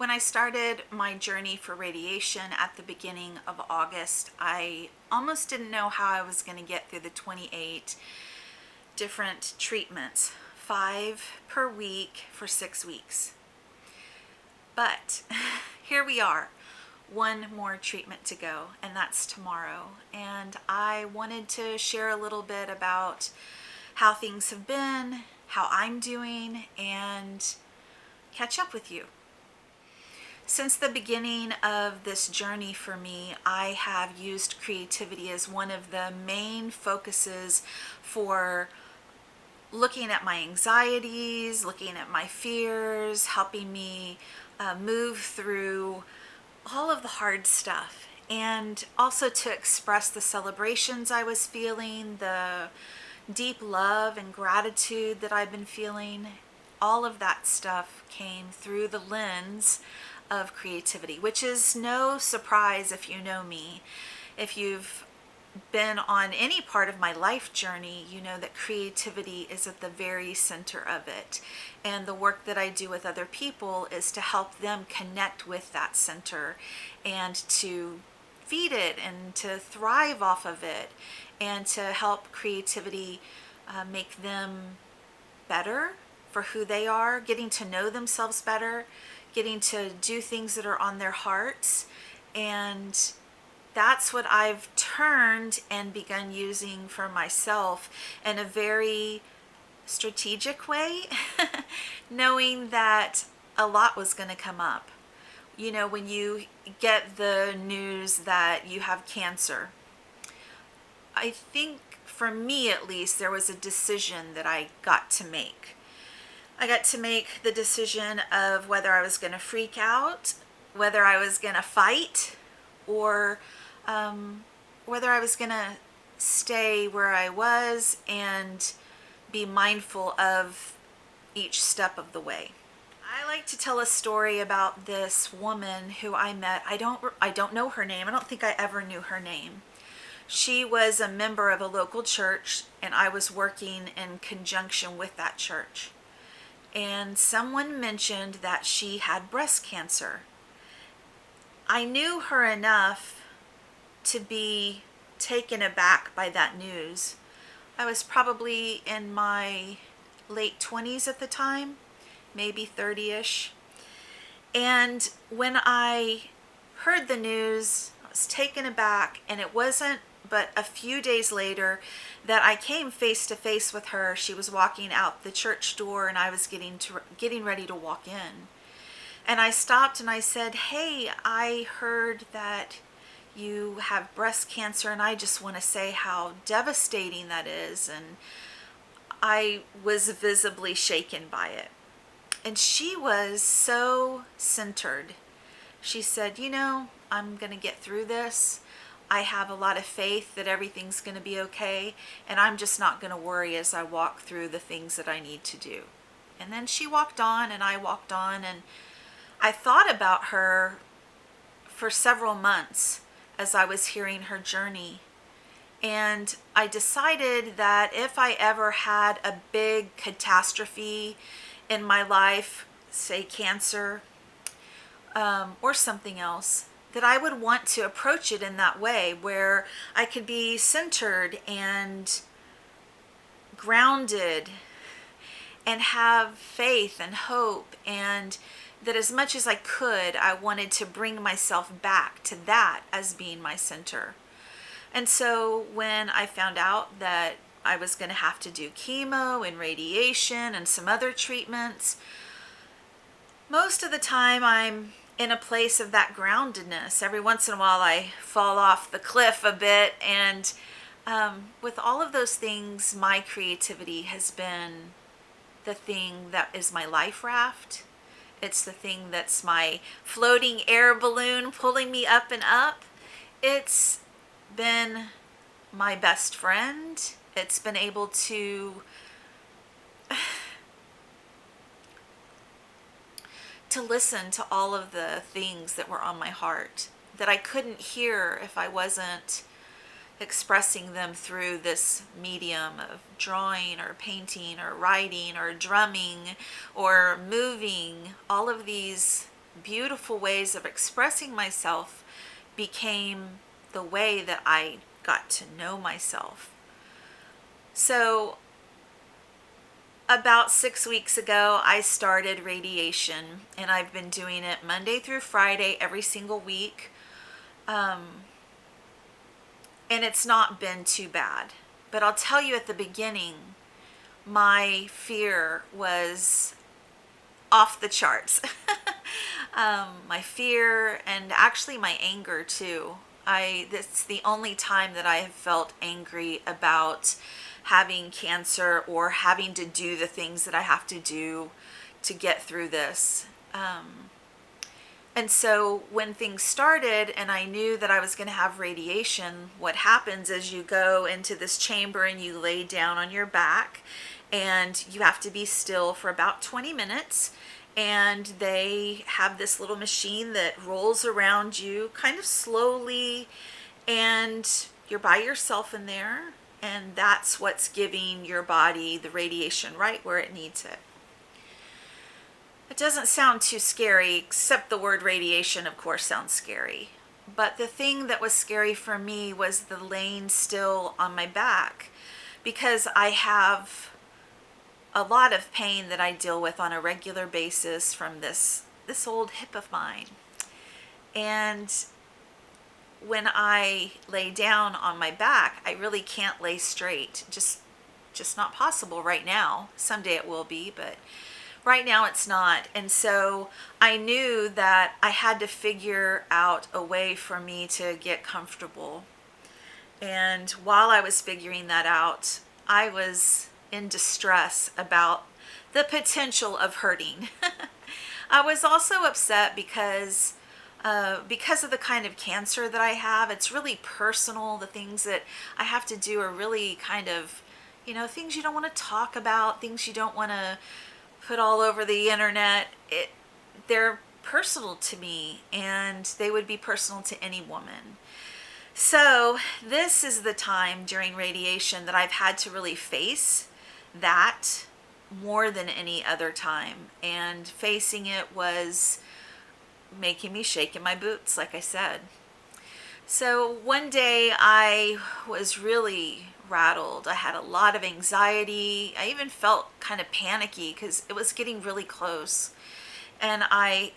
When I started my journey for radiation at the beginning of August, I almost didn't know how I was going to get through the 28 different treatments, 5 per week for 6 weeks. But here we are, one more treatment to go, and that's tomorrow. And I wanted to share a little bit about how things have been, how I'm doing, and catch up with you. Since the beginning of this journey for me, I have used creativity as one of the main focuses for looking at my anxieties, looking at my fears, helping me move through all of the hard stuff, and also to express the celebrations I was feeling, the deep love and gratitude that I've been feeling. All of that stuff came through the lens of creativity, which is no surprise if you know me. If you've been on any part of my life journey, you know that creativity is at the very center of it. And the work that I do with other people is to help them connect with that center and to feed it and to thrive off of it and to help creativity make them better for who they are, getting to know themselves better, getting to do things that are on their hearts. And that's what I've turned and begun using for myself in a very strategic way, knowing that a lot was going to come up. You know, when you get the news that you have cancer, I think for me at least, there was a decision that I got to make. I got to make the decision of whether I was going to freak out, whether I was going to fight, or whether I was going to stay where I was and be mindful of each step of the way. I like to tell a story about this woman who I met. I don't know her name. I don't think I ever knew her name. She was a member of a local church, and I was working in conjunction with that church. And someone mentioned that she had breast cancer. I knew her enough to be taken aback by that news. I was probably in my late 20s at the time, maybe 30-ish. And when I heard the news, I was taken aback, and it wasn't but a few days later that I came face to face with her. She was walking out the church door, and I was getting ready to walk in. And I stopped and I said, "Hey, I heard that you have breast cancer, and I just want to say how devastating that is." And I was visibly shaken by it. And she was so centered. She said, "You know, I'm going to get through this. I have a lot of faith that everything's going to be okay, and I'm just not going to worry as I walk through the things that I need to do." And then she walked on, and I walked on, and I thought about her for several months as I was hearing her journey. And I decided that if I ever had a big catastrophe in my life, say cancer, or something else, that I would want to approach it in that way, where I could be centered and grounded and have faith and hope, and that as much as I could, I wanted to bring myself back to that as being my center. And so when I found out that I was going to have to do chemo and radiation and some other treatments, most of the time I'm in a place of that groundedness. Every once in a while I fall off the cliff a bit, and with all of those things, my creativity has been the thing that is my life raft. It's the thing that's my floating air balloon pulling me up and up. It's been my best friend. It's been able to listen to all of the things that were on my heart that I couldn't hear if I wasn't expressing them through this medium of drawing or painting or writing or drumming or moving. All of these beautiful ways of expressing myself became the way that I got to know myself. So about 6 weeks ago, I started radiation, and I've been doing it Monday through Friday every single week. And it's not been too bad. But I'll tell you, at the beginning, my fear was off the charts. My fear, and actually my anger too. This the only time that I have felt angry about having cancer or having to do the things that I have to do to get through this. And so when things started and I knew that I was going to have radiation, what happens is you go into this chamber and you lay down on your back, and you have to be still for about 20 minutes. And they have this little machine that rolls around you kind of slowly, and you're by yourself in there. And that's what's giving your body the radiation right where it needs it. It doesn't sound too scary, except the word radiation, of course, sounds scary. But the thing that was scary for me was the laying still on my back, because I have a lot of pain that I deal with on a regular basis from this old hip of mine. And when I lay down on my back, I really can't lay straight. Just not possible right now. Someday it will be, but right now it's not. And so I knew that I had to figure out a way for me to get comfortable. And while I was figuring that out, I was in distress about the potential of hurting. I was also upset because of the kind of cancer that I have. It's really personal. The things that I have to do are really kind of, things you don't want to talk about, things you don't want to put all over the internet. They're personal to me, and they would be personal to any woman. So this is the time during radiation that I've had to really face that more than any other time. And facing it was making me shake in my boots, like I said. So one day I was really rattled. I had a lot of anxiety. I even felt kind of panicky because it was getting really close. And I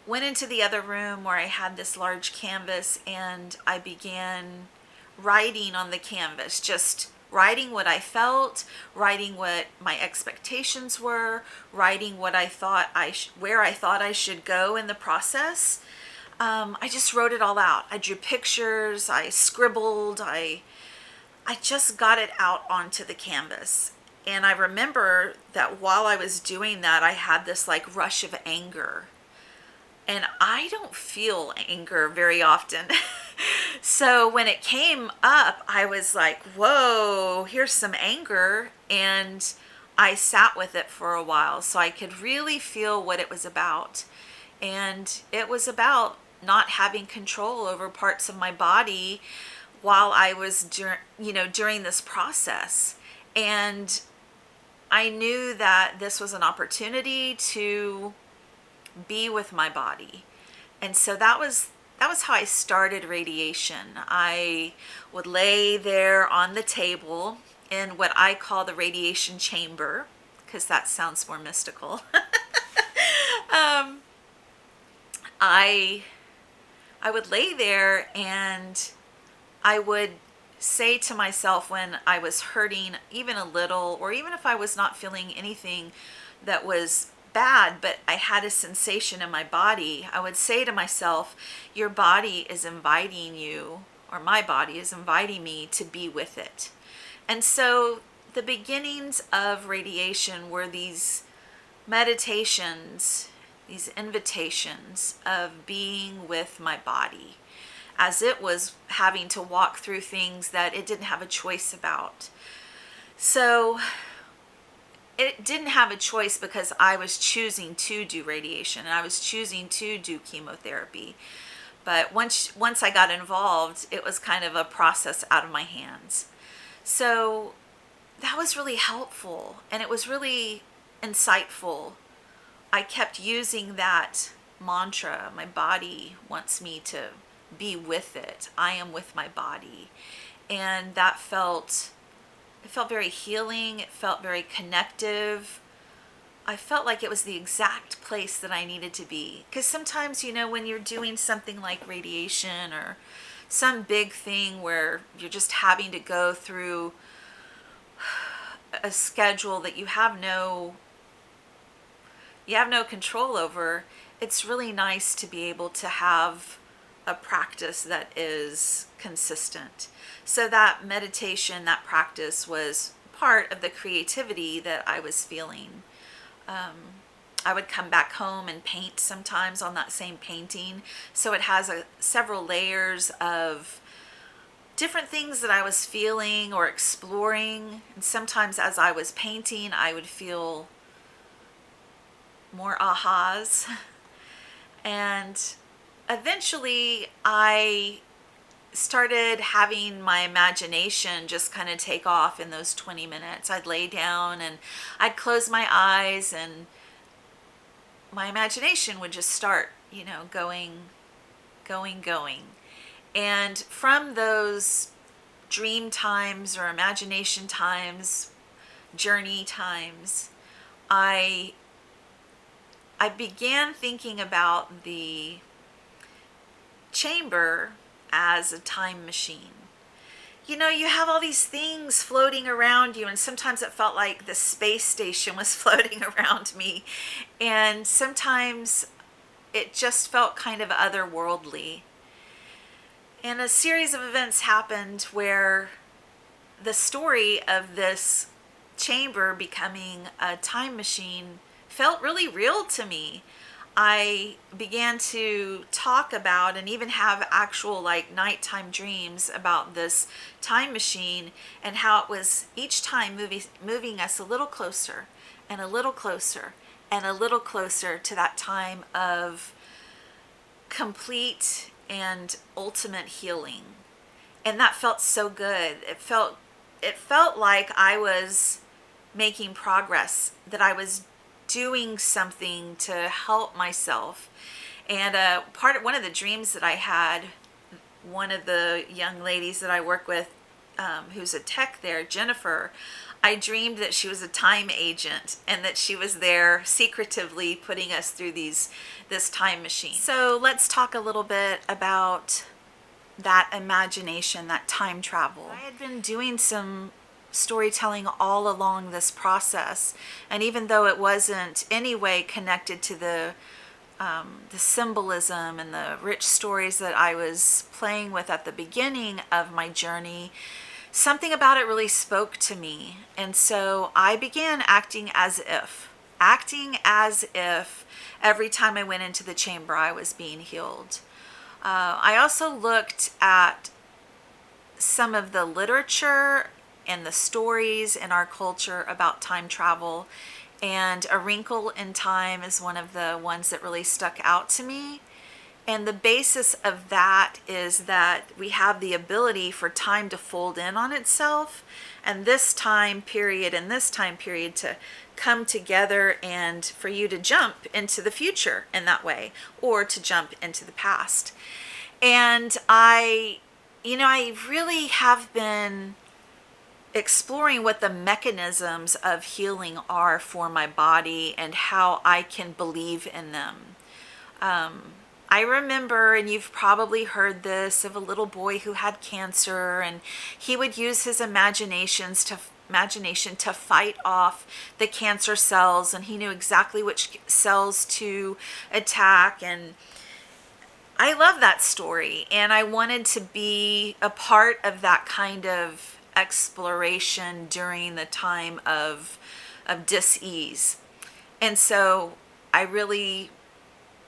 went into the other room where I had this large canvas, and I began writing on the canvas, just writing what I felt, writing what my expectations were, writing what I thought where I thought I should go in the process. I just wrote it all out. I drew pictures, I scribbled, I just got it out onto the canvas. And I remember that while I was doing that, I had this like rush of anger. And I don't feel anger very often. So when it came up, I was like, whoa, here's some anger. And I sat with it for a while so I could really feel what it was about. And it was about not having control over parts of my body while I was during this process. And I knew that this was an opportunity to be with my body. And so that was how I started radiation. I would lay there on the table in what I call the radiation chamber, because that sounds more mystical. I would lay there, and I would say to myself when I was hurting even a little, or even if I was not feeling anything that was bad, but I had a sensation in my body, I would say to myself, your body is inviting you, or my body is inviting me to be with it. And so the beginnings of radiation were these meditations, these invitations of being with my body, as it was having to walk through things that it didn't have a choice about. So it didn't have a choice because I was choosing to do radiation, and I was choosing to do chemotherapy. But once I got involved, it was kind of a process out of my hands. So that was really helpful, and it was really insightful. I kept using that mantra. My body wants me to be with it. I am with my body. And that it felt very healing. It felt very connective. I felt like it was the exact place that I needed to be. Because sometimes, when you're doing something like radiation or some big thing where you're just having to go through a schedule that you have no control over, it's really nice to be able to have a practice that is consistent. So that meditation, that practice was part of the creativity that I was feeling. I would come back home and paint sometimes on that same painting. So it has several layers of different things that I was feeling or exploring. And sometimes as I was painting, I would feel more ahas. And eventually I started having my imagination just kind of take off in those 20 minutes. I'd lay down and I'd close my eyes and my imagination would just start, going. And from those dream times or imagination times, journey times, I began thinking about the chamber as a time machine. You have all these things floating around you, and sometimes it felt like the space station was floating around me, and sometimes it just felt kind of otherworldly. And a series of events happened where the story of this chamber becoming a time machine felt really real to me. I began to talk about and even have actual nighttime dreams about this time machine and how it was each time moving us a little closer and a little closer and a little closer to that time of complete and ultimate healing. And that felt so good. It felt like I was making progress, that I was doing something to help myself. And one of the dreams that I had, one of the young ladies that I work with, who's a tech there, Jennifer, I dreamed that she was a time agent and that she was there secretively putting us through this time machine. So let's talk a little bit about that imagination, that time travel. I had been doing some storytelling all along this process, and even though it wasn't any way connected to the symbolism and the rich stories that I was playing with at the beginning of my journey, something about it really spoke to me. And so I began acting as if every time I went into the chamber I was being healed. I also looked at some of the literature and the stories in our culture about time travel, and A Wrinkle in Time is one of the ones that really stuck out to me. And the basis of that is that we have the ability for time to fold in on itself, and this time period and this time period to come together, and for you to jump into the future in that way, or to jump into the past. And I really have been exploring what the mechanisms of healing are for my body and how I can believe in them. I remember, and you've probably heard this, of a little boy who had cancer, and he would use his imagination to fight off the cancer cells, and he knew exactly which cells to attack. And I love that story, and I wanted to be a part of that kind of exploration during the time of dis-ease. And so I really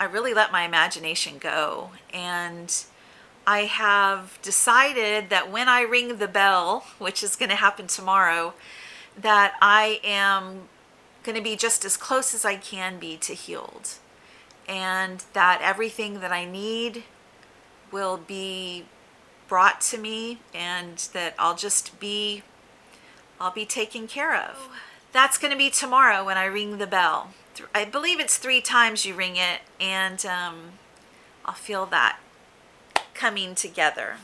let my imagination go, and I have decided that when I ring the bell, which is going to happen tomorrow, that I am going to be just as close as I can be to healed, and that everything that I need will be brought to me, and that I'll be taken care of. That's going to be tomorrow when I ring the bell. I believe it's 3 times you ring it, and I'll feel that coming together.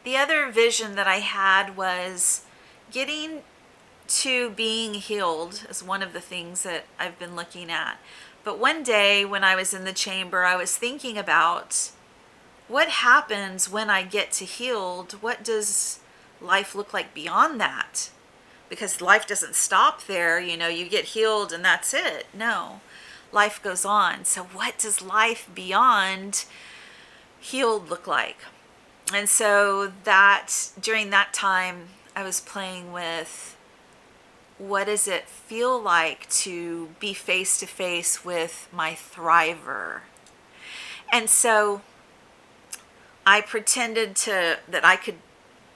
The other vision that I had was getting to being healed is one of the things that I've been looking at. But one day when I was in the chamber, I was thinking about what happens when I get to healed. What does life look like beyond that? Because life doesn't stop there, you know, you get healed and that's it. No, life goes on. So what does life beyond healed look like? And so that during that time I was playing with, what does it feel like to be face to face with my thriver? And so I pretended that I could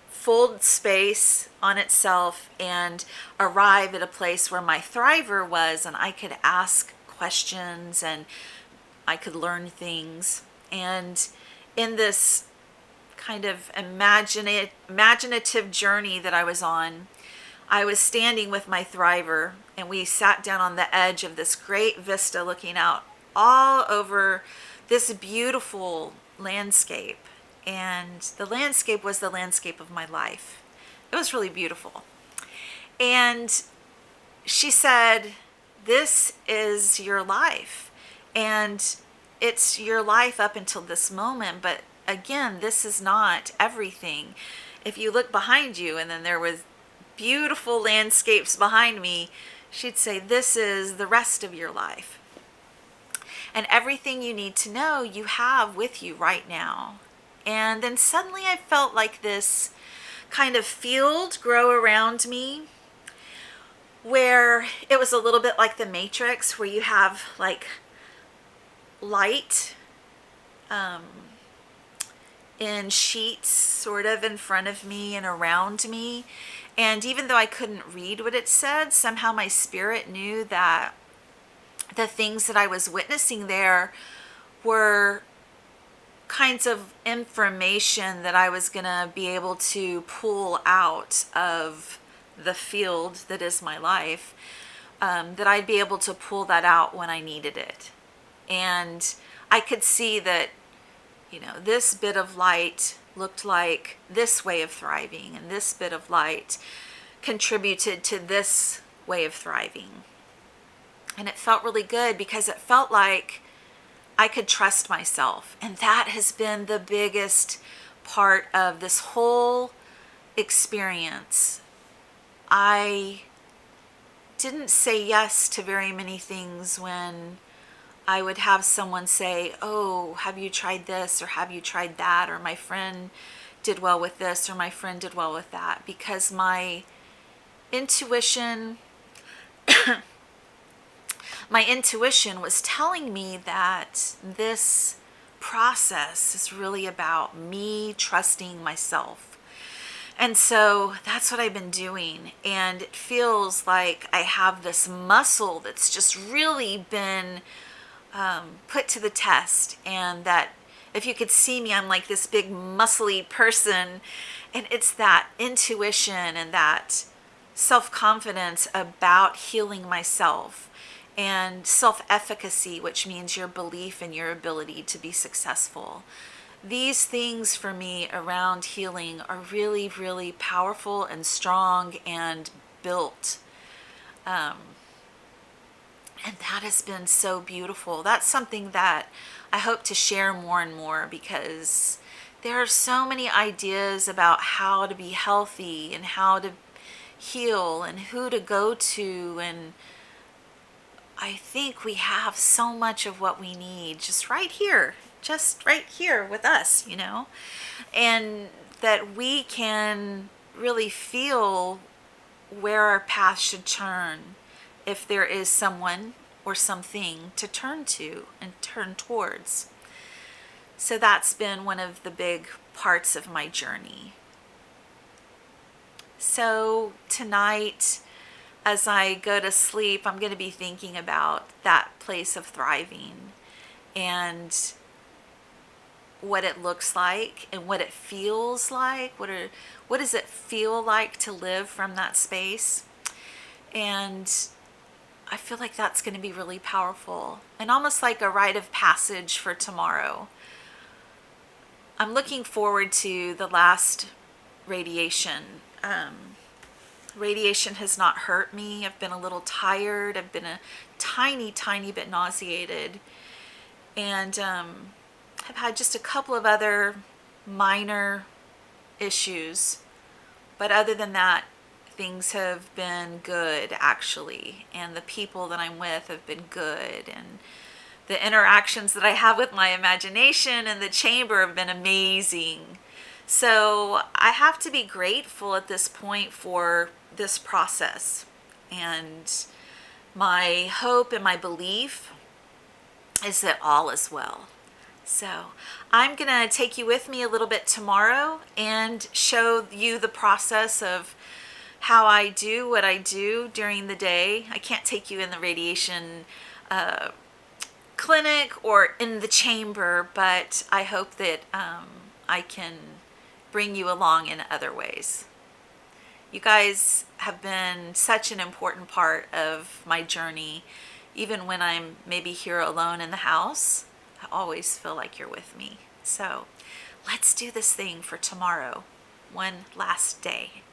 fold space on itself and arrive at a place where my thriver was, and I could ask questions and I could learn things. And in this kind of imaginative journey that I was on, I was standing with my thriver, and we sat down on the edge of this great vista looking out all over this beautiful landscape. And the landscape was the landscape of my life. It was really beautiful. And she said, this is your life. And it's your life up until this moment. But again, this is not everything. If you look behind you, and then there was beautiful landscapes behind me, she'd say, this is the rest of your life. And everything you need to know, you have with you right now. And then suddenly I felt like this kind of field grow around me, where it was a little bit like the Matrix, where you have like light in sheets sort of in front of me and around me. And even though I couldn't read what it said, somehow my spirit knew that the things that I was witnessing there were kinds of information that I was going to be able to pull out of the field that is my life, that I'd be able to pull that out when I needed it. And I could see that, you know, this bit of light looked like this way of thriving, and this bit of light contributed to this way of thriving. And it felt really good, because it felt like I could trust myself. And that has been the biggest part of this whole experience. I didn't say yes to very many things when I would have someone say, oh, have you tried this, or have you tried that, or my friend did well with this, or my friend did well with that, because my intuition was telling me that this process is really about me trusting myself. And so that's what I've been doing. And it feels like I have this muscle that's just really been put to the test. And that if you could see me, I'm like this big muscly person. And it's that intuition and that self-confidence about healing myself, and self-efficacy, which means your belief in your ability to be successful. These things for me around healing are really, really powerful and strong and built. And that has been so beautiful. That's something that I hope to share more and more, because there are so many ideas about how to be healthy and how to heal and who to go to, and I think we have so much of what we need just right here with us, you know, and that we can really feel where our path should turn if there is someone or something to turn to and turn towards. So that's been one of the big parts of my journey. So tonight, as I go to sleep, I'm going to be thinking about that place of thriving and what it looks like and what it feels like. What does it feel like to live from that space? And I feel like that's going to be really powerful and almost like a rite of passage for tomorrow. I'm looking forward to the last radiation. Radiation has not hurt me. I've been a little tired. I've been a tiny bit nauseated. And I've had just a couple of other minor issues. But other than that, things have been good, actually. And the people that I'm with have been good. And the interactions that I have with my imagination and the chamber have been amazing. So I have to be grateful at this point for this process. And my hope and my belief is that all is well. So I'm going to take you with me a little bit tomorrow and show you the process of how I do what I do during the day. I can't take you in the radiation clinic or in the chamber, but I hope that I can bring you along in other ways. You guys have been such an important part of my journey. Even when I'm maybe here alone in the house, I always feel like you're with me. So let's do this thing for tomorrow, one last day.